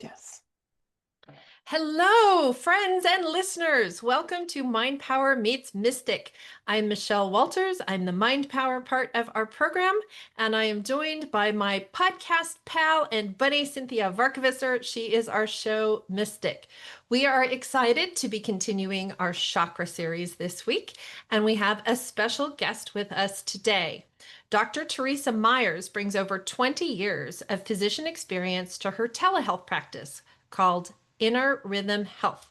Yes. Hello, friends and listeners. Welcome to Mind Power Meets Mystic. I'm Michelle Walters. I'm the Mind Power part of our program, and I am joined by my podcast pal and buddy, Cinthia Varkevisser. She is our show mystic. We are excited to be continuing our chakra series this week, and we have a special guest with us today. Dr. Theresa Myers brings over 20 years of physician experience to her telehealth practice called Inner Rhythm Health.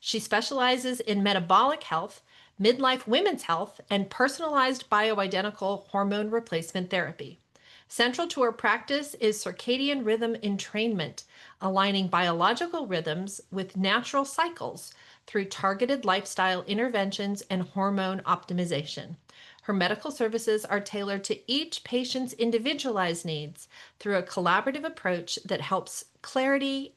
She specializes in metabolic health, midlife women's health, and personalized bioidentical hormone replacement therapy. Central to her practice is circadian rhythm entrainment, aligning biological rhythms with natural cycles through targeted lifestyle interventions and hormone optimization. Her medical services are tailored to each patient's individualized needs through a collaborative approach that helps clarify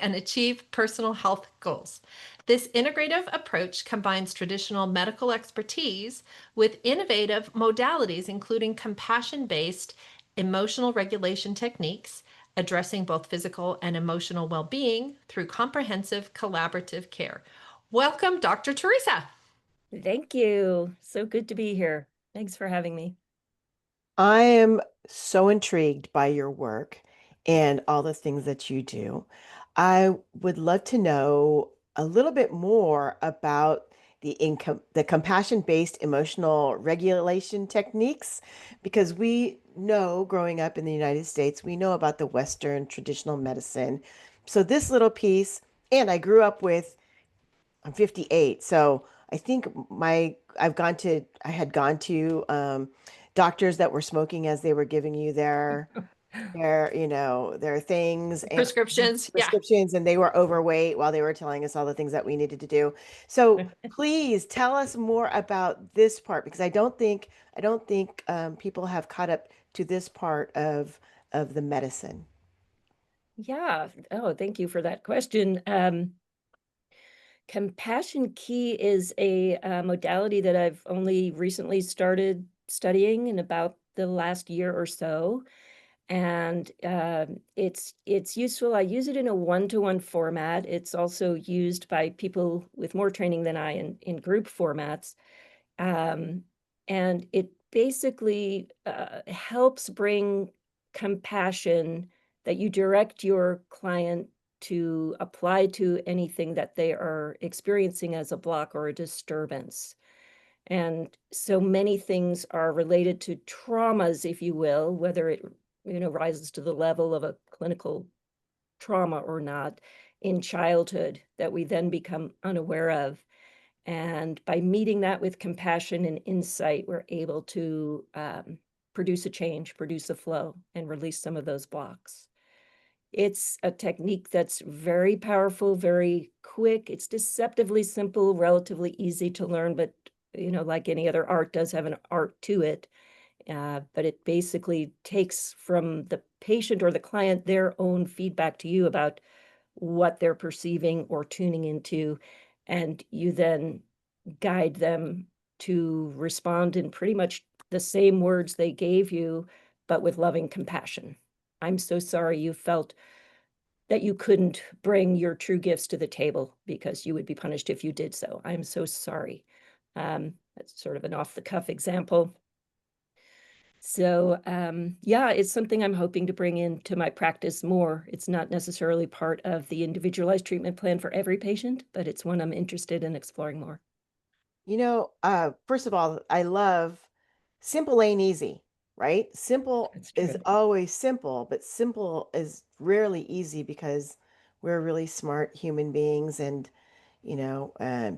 and achieve personal health goals. This integrative approach combines traditional medical expertise with innovative modalities, including compassion based emotional regulation techniques, addressing both physical and emotional well being through comprehensive collaborative care. Welcome, Dr. Theresa. Thank you. So good to be here. Thanks for having me. I am so intrigued by your work and all the things that you do. I would love to know a little bit more about the compassion-based emotional regulation techniques, because we know growing up in the United States, we know about the Western traditional medicine. So this little piece, and I grew up with I'm 58. So I think I had gone to doctors that were smoking as they were giving you their things and Prescriptions. Yeah. prescriptions, and they were overweight while they were telling us all the things that we needed to do. So please tell us more about this part, because I don't think people have caught up to this part of the medicine. Yeah. Oh, thank you for that question. Compassion Key is a modality that I've only recently started studying in about the last year or so. And it's useful. I use it in a one-to-one format. It's also used by people with more training than I in group formats. Um, and it basically helps bring compassion that you direct your client to apply to anything that they are experiencing as a block or a disturbance. And so many things are related to traumas, if you will, whether it rises to the level of a clinical trauma or not in childhood that we then become unaware of. And by meeting that with compassion and insight, we're able to produce a change, produce a flow, and release some of those blocks. It's a technique that's very powerful, very quick. It's deceptively simple, relatively easy to learn, but like any other art, does have an art to it. But it basically takes from the patient or the client their own feedback to you about what they're perceiving or tuning into, and you then guide them to respond in pretty much the same words they gave you, but with loving compassion. I'm so sorry you felt that you couldn't bring your true gifts to the table because you would be punished if you did so. I'm so sorry. That's sort of an off the cuff example. So yeah, it's something I'm hoping to bring into my practice more. It's not necessarily part of the individualized treatment plan for every patient, but it's one I'm interested in exploring more. First of all, I love simple ain't easy, right? Simple That's is true. always simple, but simple is rarely easy because we're really smart human beings. And,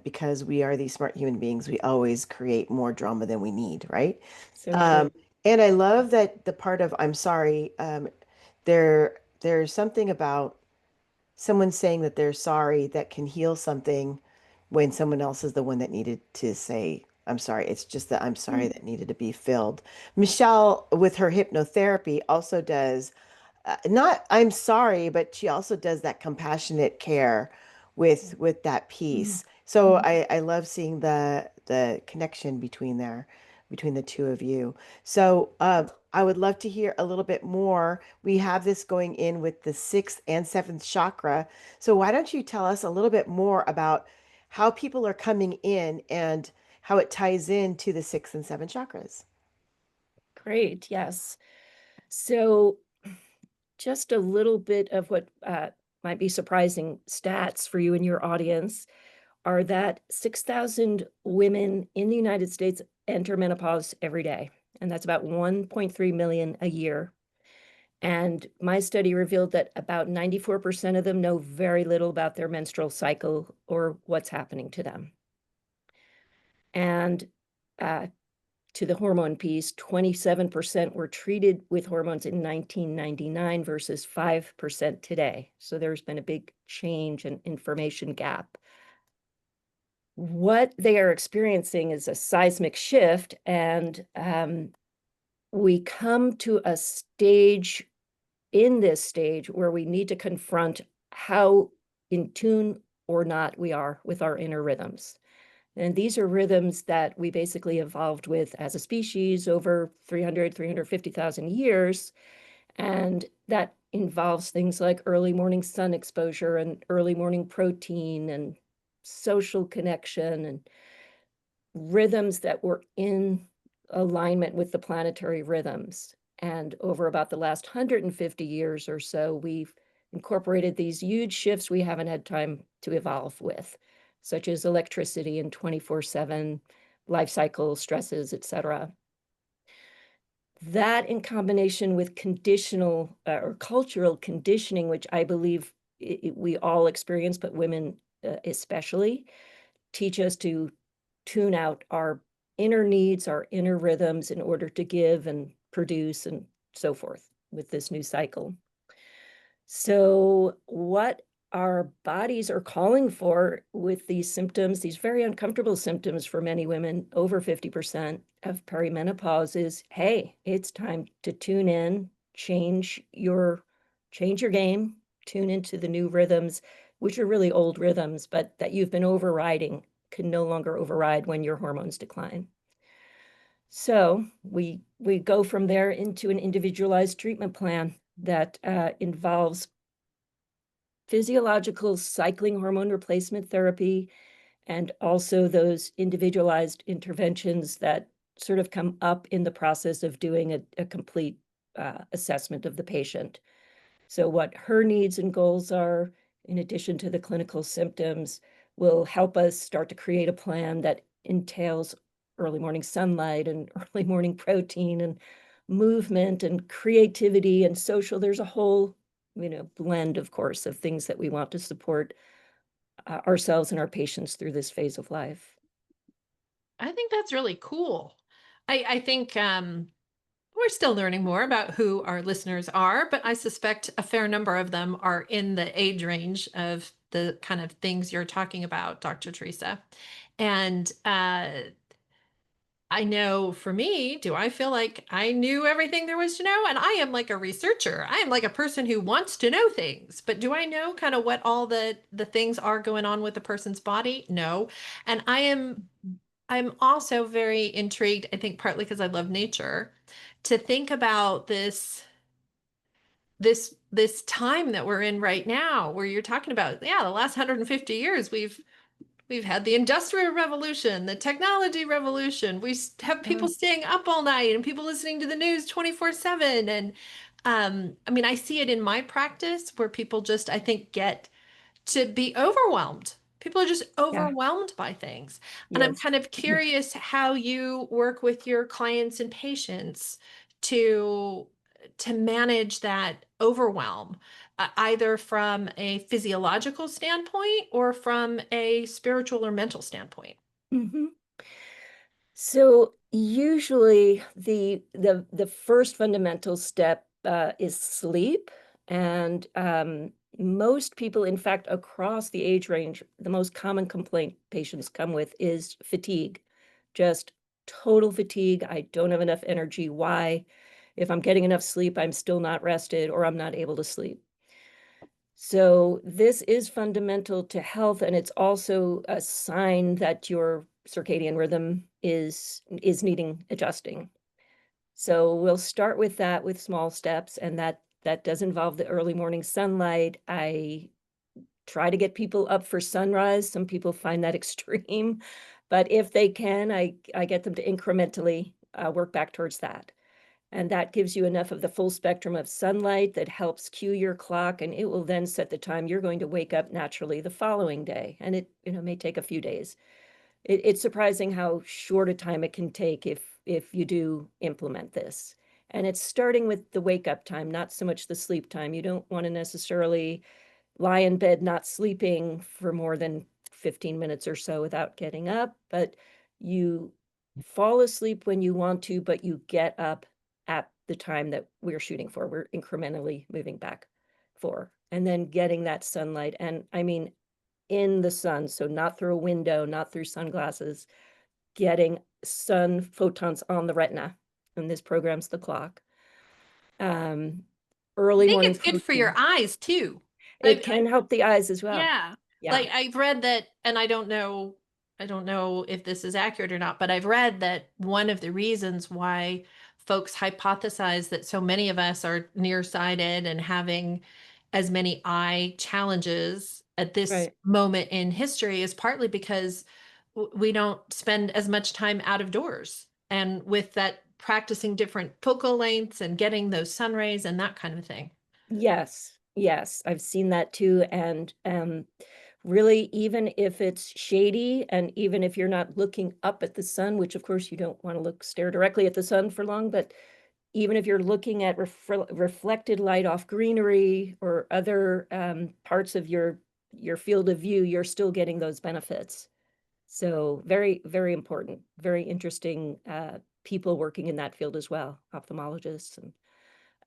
because we are these smart human beings, we always create more drama than we need, right? So true. Um, and I love that the part of I'm sorry, there's something about someone saying that they're sorry that can heal something when someone else is the one that needed to say, I'm sorry. It's just that I'm sorry Mm. that needed to be filled. Michelle, with her hypnotherapy, also does not I'm sorry, but she also does that compassionate care with that Mm. piece. So Mm. I love seeing the connection between the two of you. So I would love to hear a little bit more. We have this going in with the sixth and seventh chakra. So why don't you tell us a little bit more about how people are coming in and how it ties into the sixth and seventh chakras? Great, yes. So just a little bit of what might be surprising stats for you and your audience are that 6,000 women in the United States enter menopause every day, and that's about 1.3 million a year. And my study revealed that about 94% of them know very little about their menstrual cycle or what's happening to them. And uh, to the hormone piece, 27% were treated with hormones in 1999 versus 5% today. So there's been a big change and information gap. What they are experiencing is a seismic shift, and we come to a stage in this stage where we need to confront how in tune or not we are with our inner rhythms. And these are rhythms that we basically evolved with as a species over 350,000 years. And that involves things like early morning sun exposure and early morning protein and social connection and rhythms that were in alignment with the planetary rhythms. And over about the last 150 years or so, we've incorporated these huge shifts we haven't had time to evolve with, such as electricity and 24/7 life cycle stresses, et cetera. That in combination with conditional or cultural conditioning, which I believe we all experience, but women especially, teach us to tune out our inner needs, our inner rhythms in order to give and produce and so forth with this new cycle. So, what our bodies are calling for with these symptoms, these very uncomfortable symptoms for many women, over 50% of perimenopause, is hey, it's time to tune in, change your game, tune into the new rhythms, which are really old rhythms, but that you've been overriding can no longer override when your hormones decline. So we go from there into an individualized treatment plan that involves physiological cycling hormone replacement therapy and also those individualized interventions that sort of come up in the process of doing a complete assessment of the patient. So what her needs and goals are, in addition to the clinical symptoms, will help us start to create a plan that entails early morning sunlight and early morning protein and movement and creativity and social. There's a whole, blend, of course, of things that we want to support ourselves and our patients through this phase of life. I think that's really cool. I think we're still learning more about who our listeners are, but I suspect a fair number of them are in the age range of the kind of things you're talking about, Dr. Theresa. And I know for me, do I feel like I knew everything there was to know? And I am like a researcher. I am like a person who wants to know things. But do I know kind of what all the things are going on with the person's body? No. And I'm also very intrigued, I think partly because I love nature, to think about this time that we're in right now, where you're talking about, yeah, the last 150 years we've had the industrial revolution, the technology revolution. We have people Yeah. staying up all night and people listening to the news 24/7. And I mean, I see it in my practice where people just, I think, get to be overwhelmed. People are just Yeah. overwhelmed by things. And I'm Yes. kind of curious how you work with your clients and patients to to manage that overwhelm, either from a physiological standpoint or from a spiritual or mental standpoint. Mhm. So usually the first fundamental step is sleep, and most people, in fact, across the age range, the most common complaint patients come with is fatigue, just total fatigue. I don't have enough energy. Why? If I'm getting enough sleep, I'm still not rested, or I'm not able to sleep. So this is fundamental to health, and it's also a sign that your circadian rhythm is needing adjusting. So we'll start with that with small steps, and that does involve the early morning sunlight. I try to get people up for sunrise. Some people find that extreme, but if they can, I get them to incrementally work back towards that. And that gives you enough of the full spectrum of sunlight that helps cue your clock, and it will then set the time you're going to wake up naturally the following day. And it, may take a few days. It's surprising how short a time it can take if you do implement this. And it's starting with the wake up time, not so much the sleep time. You don't want to necessarily lie in bed not sleeping for more than 15 minutes or so without getting up, but you fall asleep when you want to, but you get up at the time that we're shooting for. We're incrementally moving back for, and then getting that sunlight. And I mean, in the sun, so not through a window, not through sunglasses, getting sun photons on the retina. And this programs the clock. I Early think morning it's good for your protein. eyes too. It can help the eyes as well. Yeah. Yeah. Like I've read that, and I don't know if this is accurate or not, but I've read that one of the reasons why folks hypothesize that so many of us are nearsighted and having as many eye challenges at this Right. moment in history is partly because we don't spend as much time out of doors. And with that, practicing different focal lengths and getting those sun rays and that kind of thing. Yes. Yes. I've seen that too. And really, even if it's shady and even if you're not looking up at the sun, which of course you don't want to stare directly at the sun for long, but even if you're looking at reflected light off greenery or other parts of your field of view, you're still getting those benefits. So very, very important, very interesting people working in that field as well, ophthalmologists.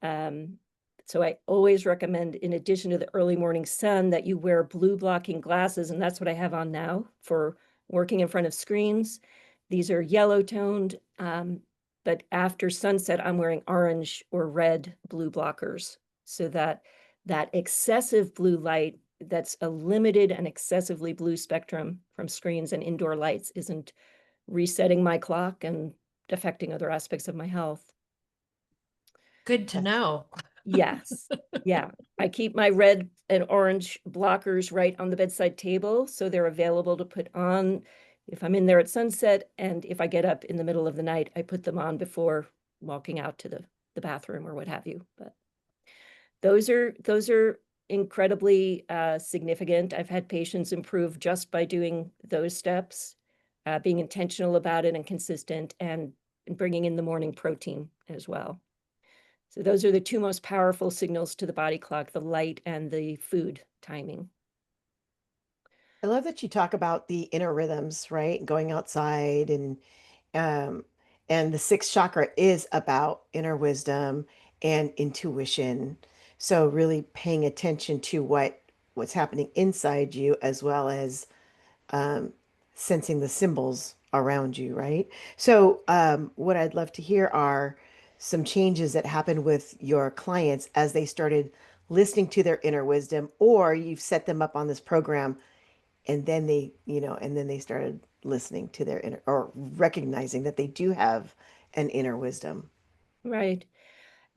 And so I always recommend, in addition to the early morning sun, that you wear blue blocking glasses. And that's what I have on now for working in front of screens. These are yellow toned, but after sunset, I'm wearing orange or red blue blockers so that that excessive blue light, that's a limited and excessively blue spectrum from screens and indoor lights, isn't resetting my clock and affecting other aspects of my health. Good to know. Yes. Yeah. I keep my red and orange blockers right on the bedside table, so they're available to put on if I'm in there at sunset, and if I get up in the middle of the night, I put them on before walking out to the bathroom or what have you. But those are incredibly significant. I've had patients improve just by doing those steps, being intentional about it and consistent, and bringing in the morning protein as well. So those are the two most powerful signals to the body clock, the light and the food timing. I love that you talk about the inner rhythms, right? Going outside um and the sixth chakra is about inner wisdom and intuition. So really paying attention to what's happening inside you as well as um sensing the symbols around you, right? So what I'd love to hear are some changes that happened with your clients as they started listening to their inner wisdom, or you've set them up on this program and then they started listening to their inner or recognizing that they do have an inner wisdom. Right.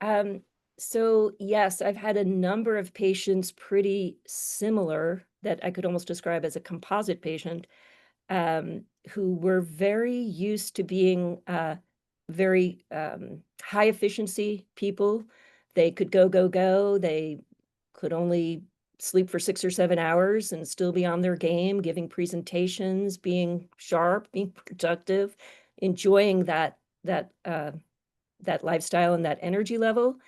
Um, so yes, I've had a number of patients pretty similar that I could almost describe as a composite patient, who were very used to being very high efficiency people. They could go, go, go. They could only sleep for 6 or 7 hours and still be on their game, giving presentations, being sharp, being productive, enjoying that lifestyle and that energy level,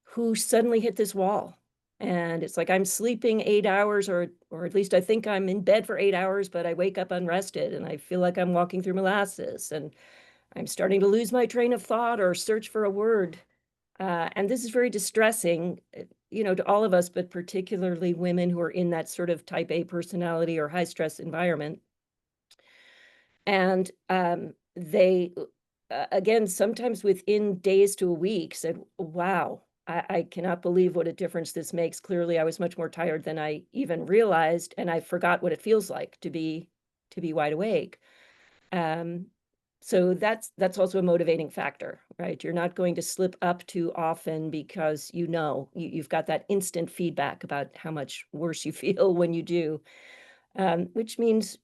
who suddenly hit this wall. And it's like I'm sleeping 8 hours, or at least I think I'm in bed for 8 hours, but I wake up unrested and I feel like I'm walking through molasses and I'm starting to lose my train of thought or search for a word. And this is very distressing, to all of us, but particularly women who are in that sort of type A personality or high stress environment. And they, again, sometimes within days to a week, said, wow, I cannot believe what a difference this makes. Clearly, I was much more tired than I even realized, and I forgot what it feels like to be wide awake. Um, So that's also a motivating factor, right? You're not going to slip up too often because you've got that instant feedback about how much worse you feel when you do, which means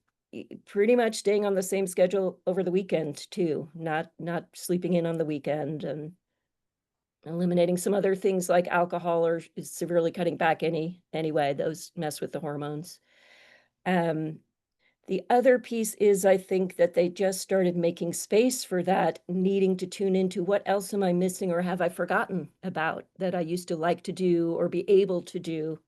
pretty much staying on the same schedule over the weekend too, not sleeping in on the weekend, and eliminating some other things like alcohol or severely cutting back anyway. Those mess with the hormones. Um, the other piece is, I think that they just started making space for that, needing to tune into what else am I missing or have I forgotten about that I used to like to do or be able to do.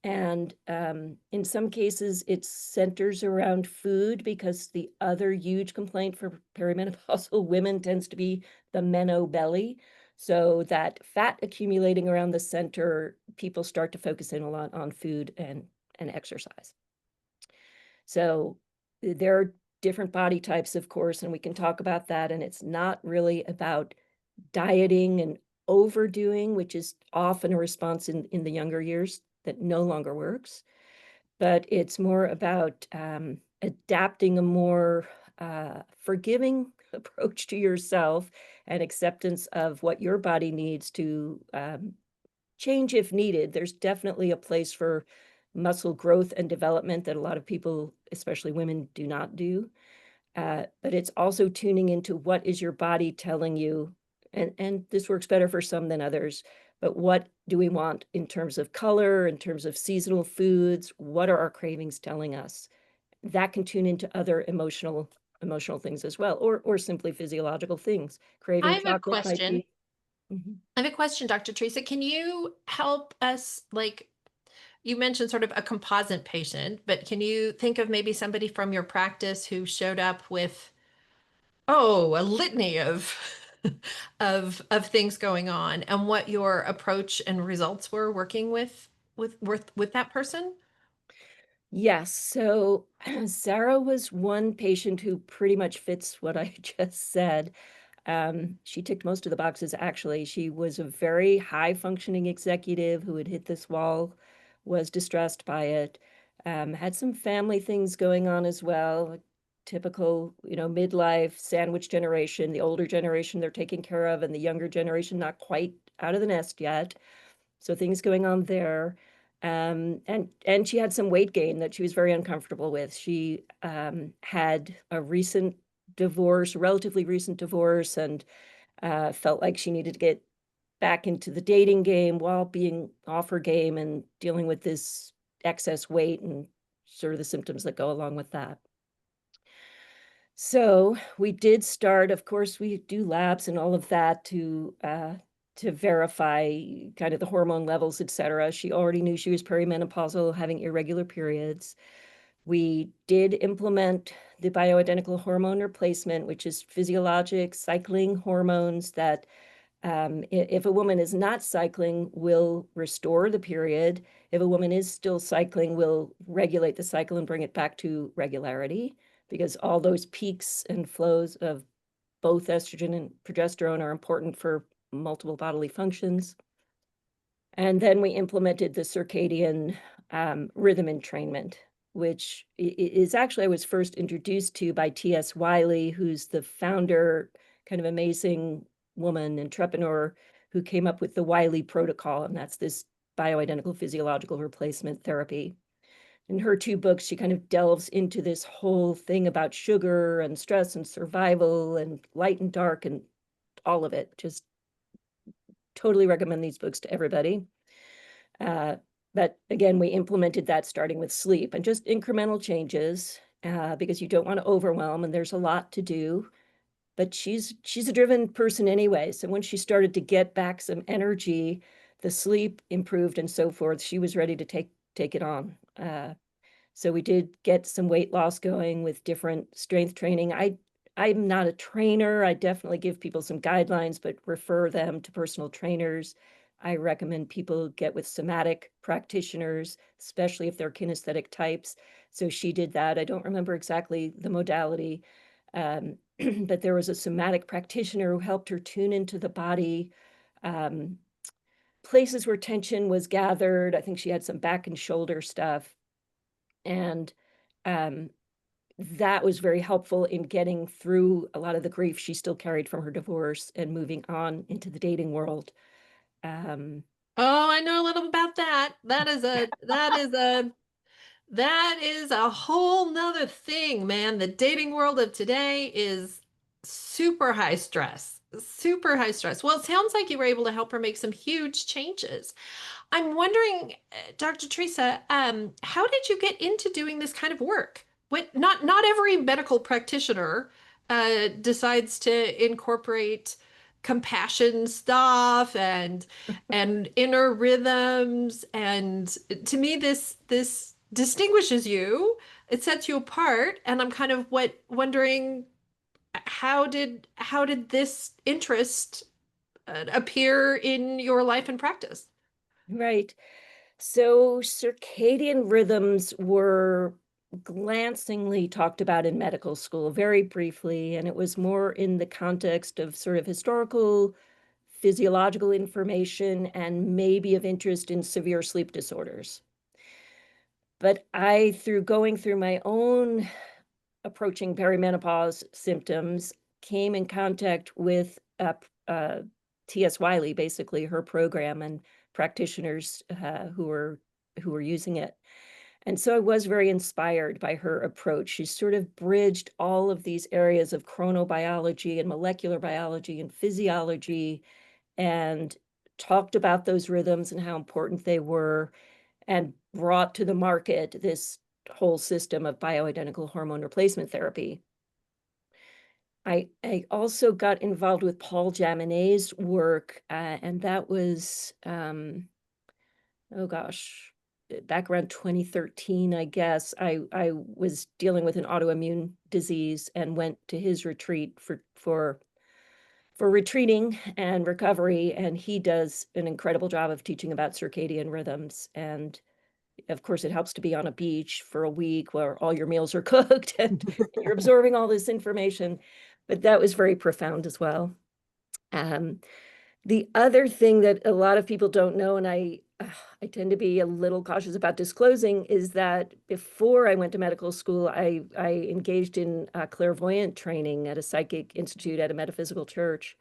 And in some cases, it centers around food, because the other huge complaint for perimenopausal women tends to be the meno belly. So that fat accumulating around the center, people start to focus in a lot on food and exercise. So there are different body types, of course, and we can talk about that. And it's not really about dieting and overdoing, which is often a response in the younger years that no longer works. But it's more about adapting a more forgiving approach to yourself and acceptance of what your body needs to change if needed. There's definitely a place for muscle growth and development that a lot of people, especially women, do not do. But it's also tuning into what is your body telling you, and this works better for some than others. But what do we want in terms of color, in terms of seasonal foods? What are our cravings telling us? That can tune into other emotional things as well, or simply physiological things. I Craving have a chocolate might question. be. Mhm. I have a question, Dr. Teresa. Can you help us, like, you mentioned sort of a composite patient, but can you think of maybe somebody from your practice who showed up with, oh, a litany of of things going on, and what your approach and results were working with that person? Yes. So Sarah was one patient who pretty much fits what I just said. She ticked most of the boxes, actually. She was a very high functioning executive who had hit this wall, was distressed by it, had some family things going on as well. Typical, midlife sandwich generation, the older generation they're taking care of, and the younger generation not quite out of the nest yet. So things going on there. And she had some weight gain that she was very uncomfortable with. She had a recent divorce, relatively recent divorce, and felt like she needed to get back into the dating game while being off her game and dealing with this excess weight and sort of the symptoms that go along with that. So we did start, of course, we do labs and all of that to verify kind of the hormone levels, et cetera. She already knew she was perimenopausal, having irregular periods. We did implement the bioidentical hormone replacement, which is physiologic cycling hormones that, if a woman is not cycling, will restore the period. If a woman is still cycling, will regulate the cycle and bring it back to regularity, because all those peaks and flows of both estrogen and progesterone are important for multiple bodily functions. And then we implemented the circadian rhythm entrainment, which is actually I was first introduced to by T.S. Wiley, who's the founder, kind of amazing woman, entrepreneur, who came up with the Wiley protocol. And that's this bioidentical physiological replacement therapy. In her two books, she kind of delves into this whole thing about sugar and stress and survival and light and dark and all of it. Just totally recommend these books to everybody. But again, we implemented that starting with sleep and just incremental changes, because you don't want to overwhelm, and there's a lot to do. But she's a driven person anyway. So when she started to get back some energy, the sleep improved and so forth, she was ready to take it on. So we did get some weight loss going with different strength training. I'm not a trainer. I definitely give people some guidelines, but refer them to personal trainers. I recommend people get with somatic practitioners, especially if they're kinesthetic types. So she did that. I don't remember exactly the modality, but there was a somatic practitioner who helped her tune into the body, um, places where tension was gathered. I think she had some back and shoulder stuff. And um, that was very helpful in getting through a lot of the grief she still carried from her divorce and moving on into the dating world. Um, Oh, I know a little about that. That is a whole nother thing, man. The dating world of today is super high stress. Super high stress. Well, it sounds like you were able to help her make some huge changes. I'm wondering, Dr. Teresa, how did you get into doing this kind of work? Not every medical practitioner decides to incorporate compassion stuff and inner rhythms. And to me, this distinguishes you. It sets you apart. And I'm kind of wondering how did this interest appear in your life and practice? right. So circadian rhythms were glancingly talked about in medical school very briefly, and it was more in the context of sort of historical physiological information and maybe of interest in severe sleep disorders. But through going through my own approaching perimenopause symptoms, came in contact with T.S. Wiley, basically her program, and practitioners who were using it. And so I was very inspired by her approach. She sort of bridged all of these areas of chronobiology and molecular biology and physiology and talked about those rhythms and how important they were and brought to the market this whole system of bioidentical hormone replacement therapy. I also got involved with Paul Jaminet's work, and that was, oh gosh, back around 2013, I guess. I was dealing with an autoimmune disease and went to his retreat for retreating and recovery, and he does an incredible job of teaching about circadian rhythms. And of course, it helps to be on a beach for a week where all your meals are cooked and you're absorbing all this information. But that was very profound as well. Um, the other thing that a lot of people don't know, and I tend to be a little cautious about disclosing, is that before I went to medical school, I engaged in clairvoyant training at a psychic institute at a metaphysical church.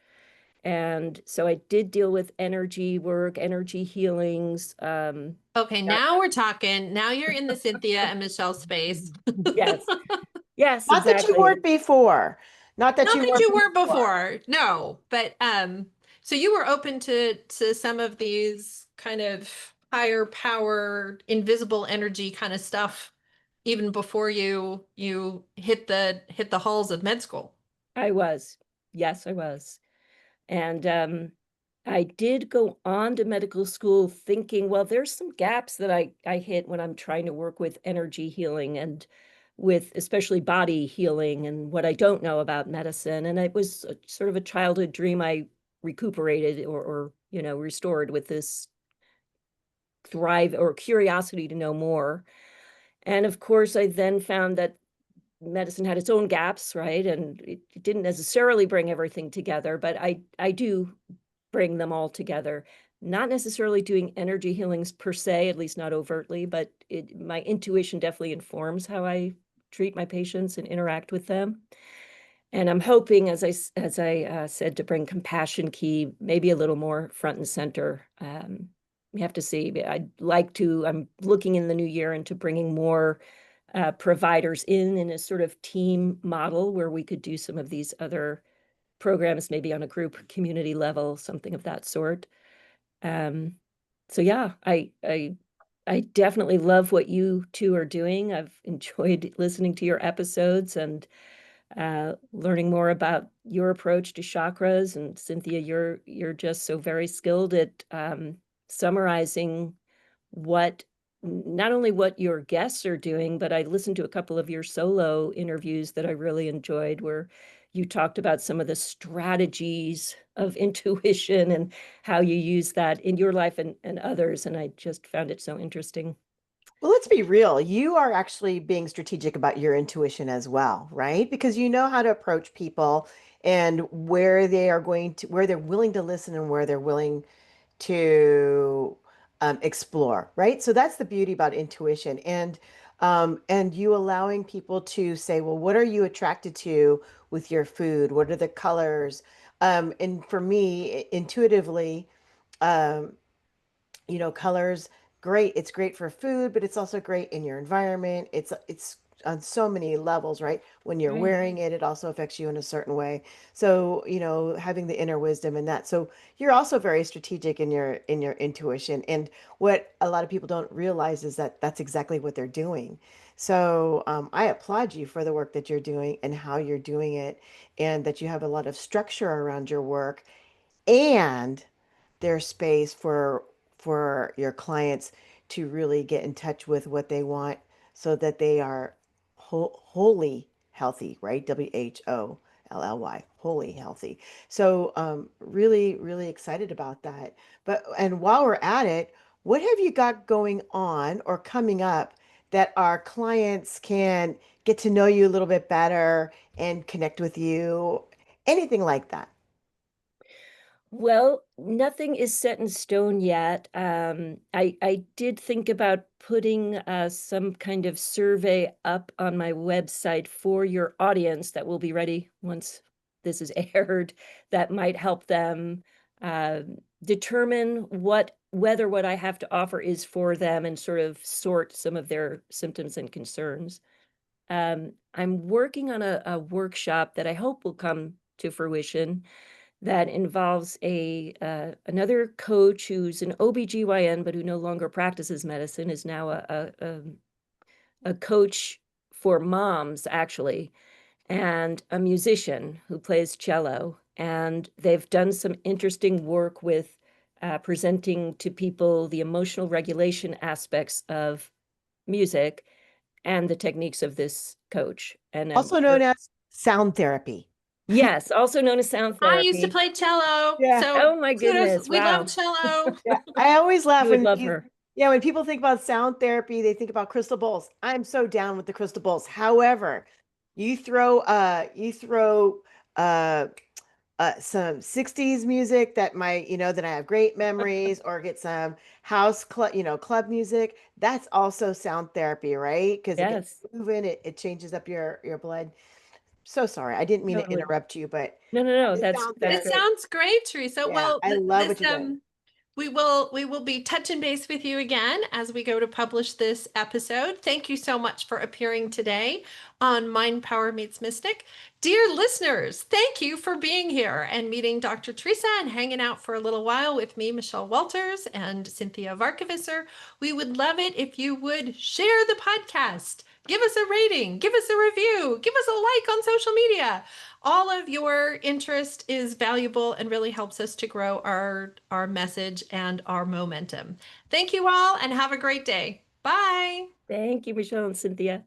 And so I did deal with energy work, energy healings. Okay, Got- now we're talking. Now you're in the Cynthia and Michelle space. yes, yes, Not that you exactly. weren't before. Not that Not you that weren't you weren't before. before, no, but so you were open to some of these kind of higher power, invisible energy kind of stuff even before you hit the halls of med school. I was. Yes, I was. And I did go on to medical school thinking, well, there's some gaps that I hit when I'm trying to work with energy healing and with especially body healing and what I don't know about medicine. And it was sort of a childhood dream I recuperated or restored with this thrive or curiosity to know more. And of course, I then found that medicine had its own gaps, right? And it didn't necessarily bring everything together, but I do bring them all together. Not necessarily doing energy healings per se, at least not overtly, but my intuition definitely informs how I treat my patients and interact with them. And I'm hoping, as I said, to bring compassion key maybe a little more front and center. We have to see. I'd like to. I'm looking in the new year into bringing more providers in a sort of team model where we could do some of these other programs, maybe on a group community level, something of that sort. Um, so yeah, I definitely love what you two are doing. I've enjoyed listening to your episodes and learning more about your approach to chakras. And Cinthia, you're just so very skilled at summarizing what not only what your guests are doing, but I listened to a couple of your solo interviews that I really enjoyed, where you talked about some of the strategies of intuition and how you use that in your life and others. And I just found it so interesting. Well, let's be real. You are actually being strategic about your intuition as well, right? Because you know how to approach people and where they are going to, where they're willing to listen and where they're willing to explore, right? So that's the beauty about intuition. And And you allowing people to say, well, what are you attracted to with your food? What are the colors? And for me, intuitively, um, colors, great. It's great for food, but it's also great in your environment. It's on so many levels, right? When you're Right. wearing it, it also affects you in a certain way. So, having the inner wisdom in that. So you're also very strategic in your intuition. And what a lot of people don't realize is that that's exactly what they're doing. So I applaud you for the work that you're doing and how you're doing it, and that you have a lot of structure around your work, and there's space for your clients to really get in touch with what they want so that they are wholly healthy, right? WHOLLY, wholly healthy. So really, really excited about that. And while we're at it, what have you got going on or coming up that our clients can get to know you a little bit better and connect with you? Anything like that? Well, nothing is set in stone yet. I did think about putting some kind of survey up on my website for your audience that will be ready once this is aired. That might help them uh, determine whether what I have to offer is for them and sort of sort some of their symptoms and concerns. I'm working on a workshop that I hope will come to fruition that involves a another coach who's an OBGYN, but who no longer practices medicine, is now a coach for moms, actually, and a musician who plays cello. And they've done some interesting work with presenting to people the emotional regulation aspects of music and the techniques of this coach. And Also known as sound therapy. yes, also known as sound I used to therapy. play cello, Yeah. so Oh my kudos. goodness, We love wow. cello. Yeah. I always You laugh would when love her. yeah, when people think about sound therapy, they think about crystal bowls. I'm so down with the crystal bowls. However, you throw uh some 60s music that I have great memories, or get some house club music. That's also sound therapy, right? Because it gets Yes, moving, it changes up your blood. So sorry, I didn't mean to totally. interrupt you, but No, no, no, the sound that's It great. therapy. sounds great, Teresa. Yeah, Well, I love this what you're doing. we will be touching base with you again as we go to publish this episode. Thank you so much for appearing today on Mind Power Meets Mystic. Dear listeners, thank you for being here and meeting Dr. Teresa and hanging out for a little while with me, Michelle Walters, and Cinthia Varkevisser. We would love it if you would share the podcast. Give us a rating, give us a review, give us a like on social media. All of your interest is valuable and really helps us to grow our message and our momentum. Thank you all and have a great day. Bye. Thank you, Michelle and Cynthia.